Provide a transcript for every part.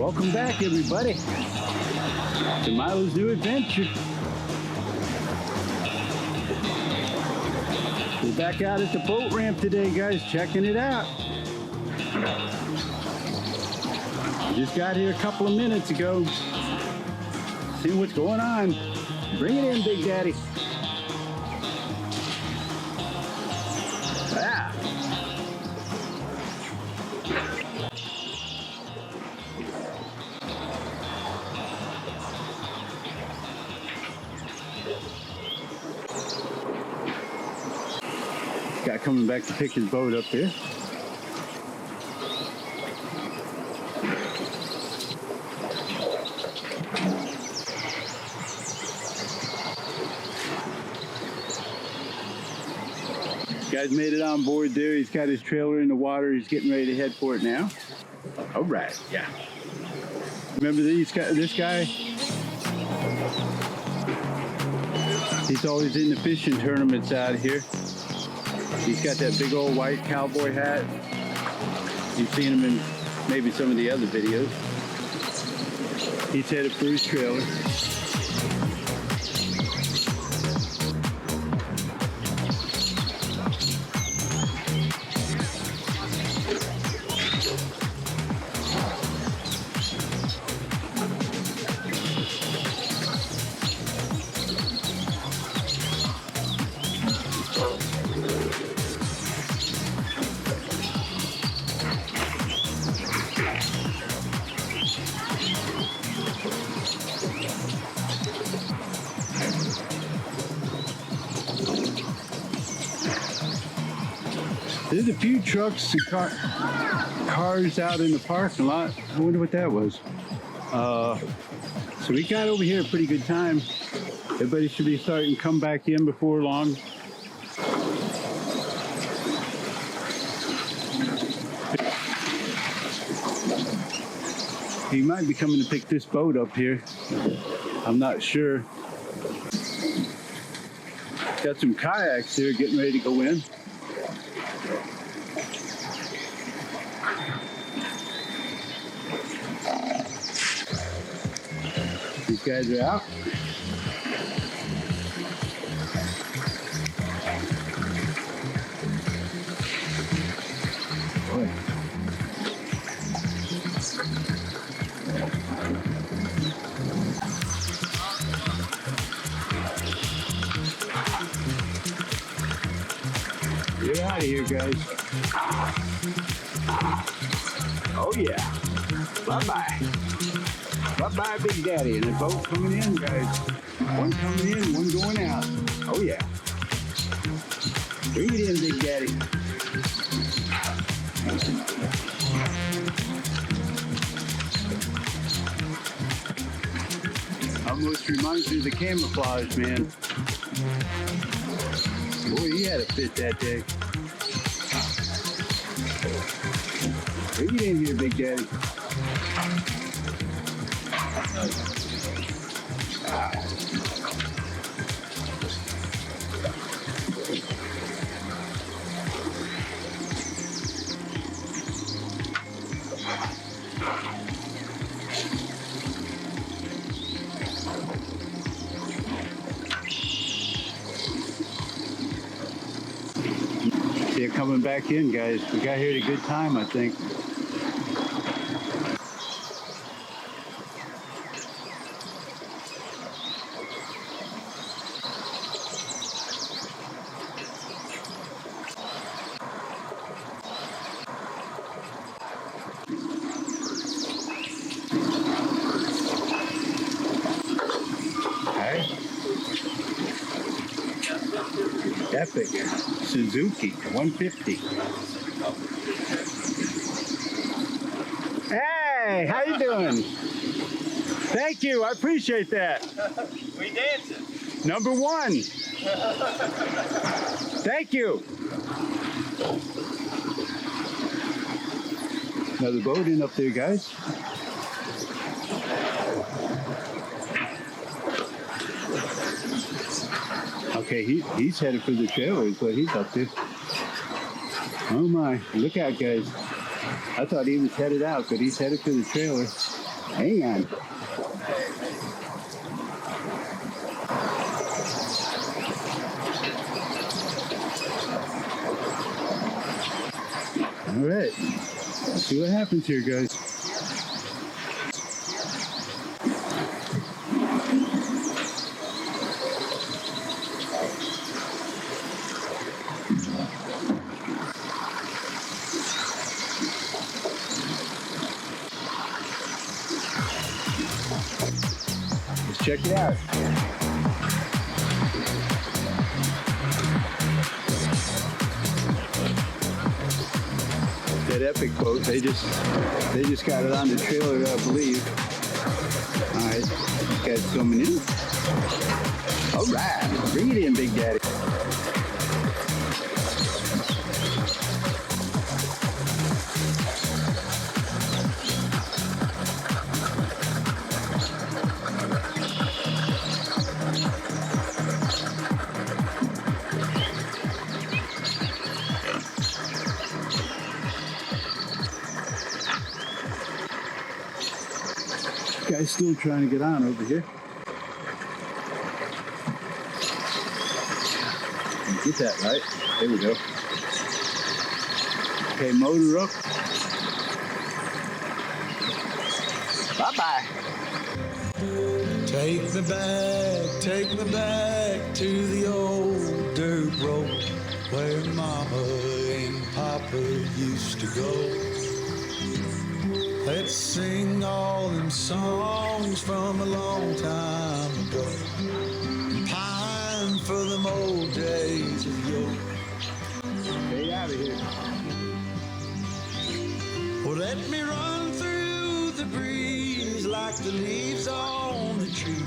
Welcome back, everybody, to Milo's new adventure. We're back out at the boat ramp today, guys, checking it out. Just got here a couple of minutes ago. See what's going on. Bring it in, Big Daddy. Ah. Guy coming back to pick his boat up here. Guy's made it on board there. He's got his trailer in the water. He's getting ready to head for it now. All right, yeah. Remember this guy? He's always in the fishing tournaments out here. He's got that big old white cowboy hat. You've seen him in maybe some of the other videos. He's headed for his trailer. There's a few trucks and cars out in the parking lot. I wonder what that was. So we got over here a pretty good time. Everybody should be starting to come back in before long. He might be coming to pick this boat up here. I'm not sure. Got some kayaks here getting ready to go in. These guys are out. Boy. Get out of here, guys. Oh yeah. Bye-bye. Bye-bye, Big Daddy. And a boat coming in, guys. One coming in, one going out. Oh, yeah. Bring it in, Big Daddy. Almost reminds me of the camouflage, man. Boy, he had a fit that day. Bring it in here, Big Daddy. They're coming back in, guys. We got here at a good time, I think. Epic Suzuki 150. Hey, how you doing? Thank you, I appreciate that. We dancing. Number one. Thank you. Another boat in up there, guys. Okay, he's headed for the trailer is what he's up to. Oh my, look out, guys. I thought he was headed out, but he's headed for the trailer. Hang on. All right. Let's see what happens here, guys. Let's check it out. That epic boat, they just got it on the trailer, I believe. All right, got it coming in. All right, bring it in, Big Daddy. Guy's still trying to get on over here. Get that right. There we go. Okay, motor up. Bye-bye. Take me back to the old dirt road where Mama and Papa used to go. Let's sing all them songs from a long time ago. Pine for them old days of yore. Stay out of here. Well, let me run through the breeze like the leaves on the tree.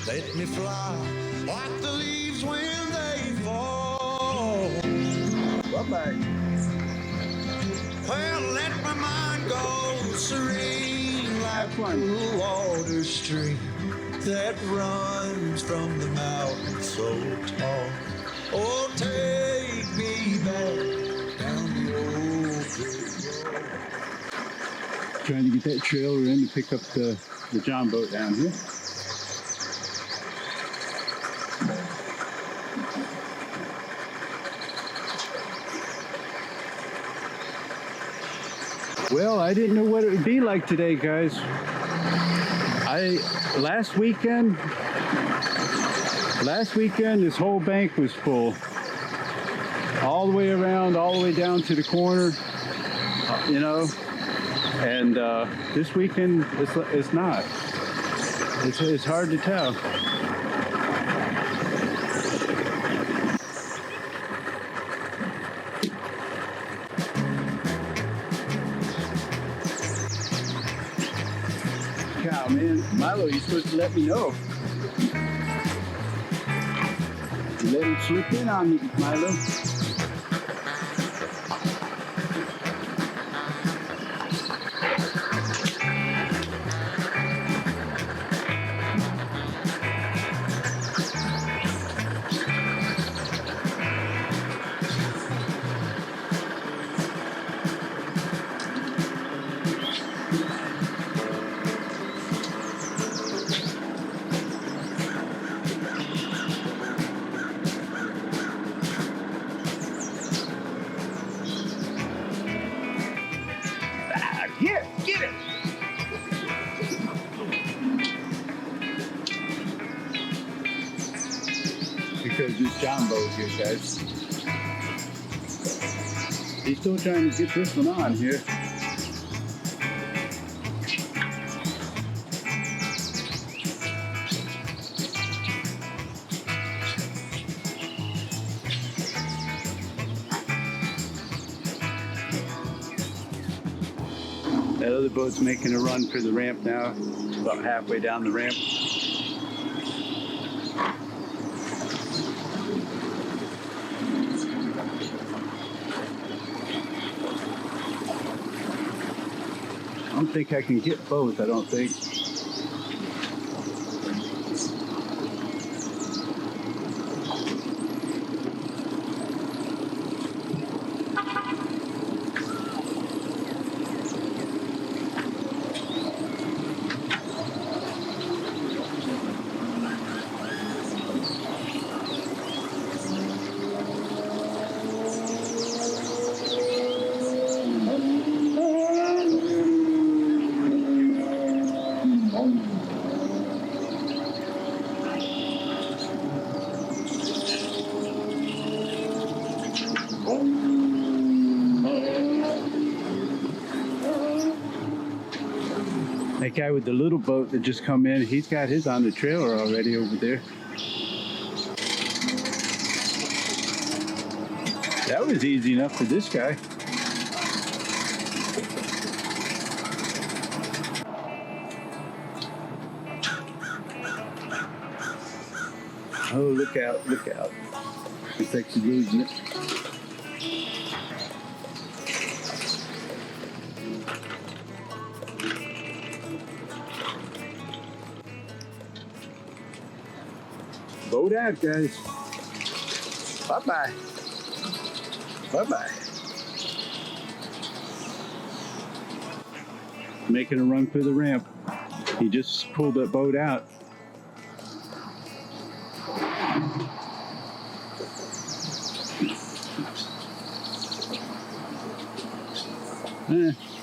Let me fly like the leaves when they fall. Bye-bye. Well, let my mind go serene like a cool water stream that runs from the mountain so tall. Oh, take me back down the old dirt road. Trying to get that trailer in to pick up the John boat down here. Well, I didn't know what it would be like today, guys. Last weekend, this whole bank was full. All the way around, all the way down to the corner, you know. And this weekend, it's not. It's hard to tell. Cow, man. Milo, you're supposed to let me know. You let him slip in on me, Milo. Here, get it! Because this John boat here, guys. He's still trying to get this one on here. That other boat's making a run for the ramp now. It's about halfway down the ramp. I don't think I can get both, I don't think. That guy with the little boat that just come in, he's got his on the trailer already over there. That was easy enough for this guy. Oh, look out, look out. Looks like she's losing it. Boat out, guys. Bye-bye. Bye-bye. Making a run for the ramp. He just pulled that boat out.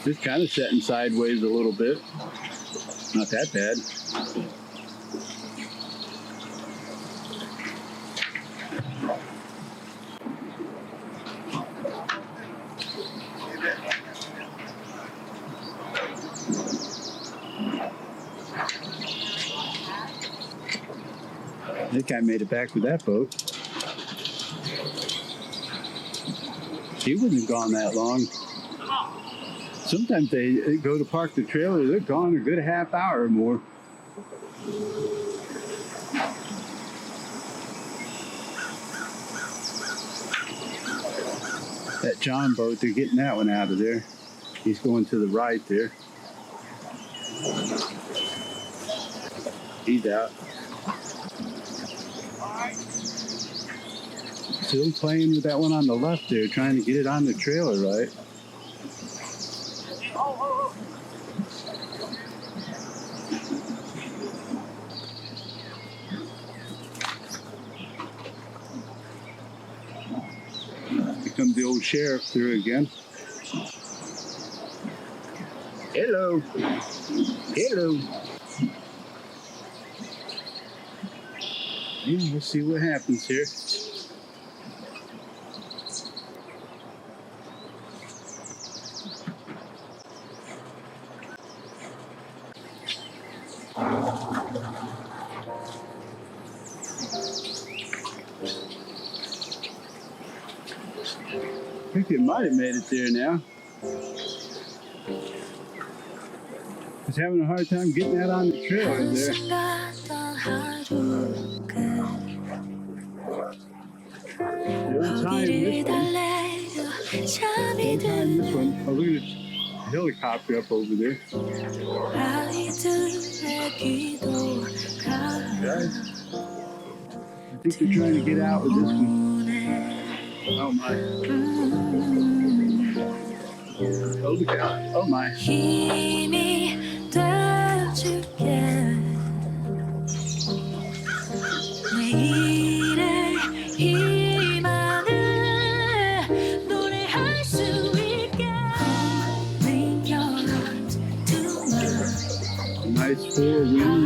Just kind of setting sideways a little bit. Not that bad. This guy made it back with that boat. He wouldn't have gone that long. Sometimes they go to park the trailer, they're gone a good half hour or more. That John boat, they're getting that one out of there. He's going to the right there. He's out. Still playing with that one on the left there, trying to get it on the trailer, right? Here comes the old sheriff through again. Hello. Hello. Yeah, we'll see what happens here. I think it might have made it there now. It's having a hard time getting that on the trailer there. Don't time this one. Don't time this one. Oh, look at this helicopter up over there. Guys, I think they're trying to get out with this one. Oh my. Oh, look out. Oh my. Nice four-wheel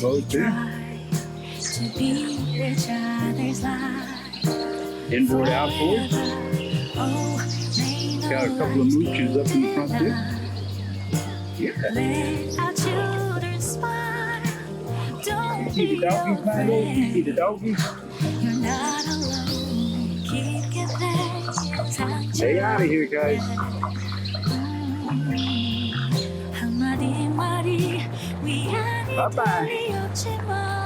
boat there. Inboard, outboard. Got a couple of mooches up in the front there. Yeah. See the doggies, my lord? You see the doggies? Stay out of here, guys. Bye-bye.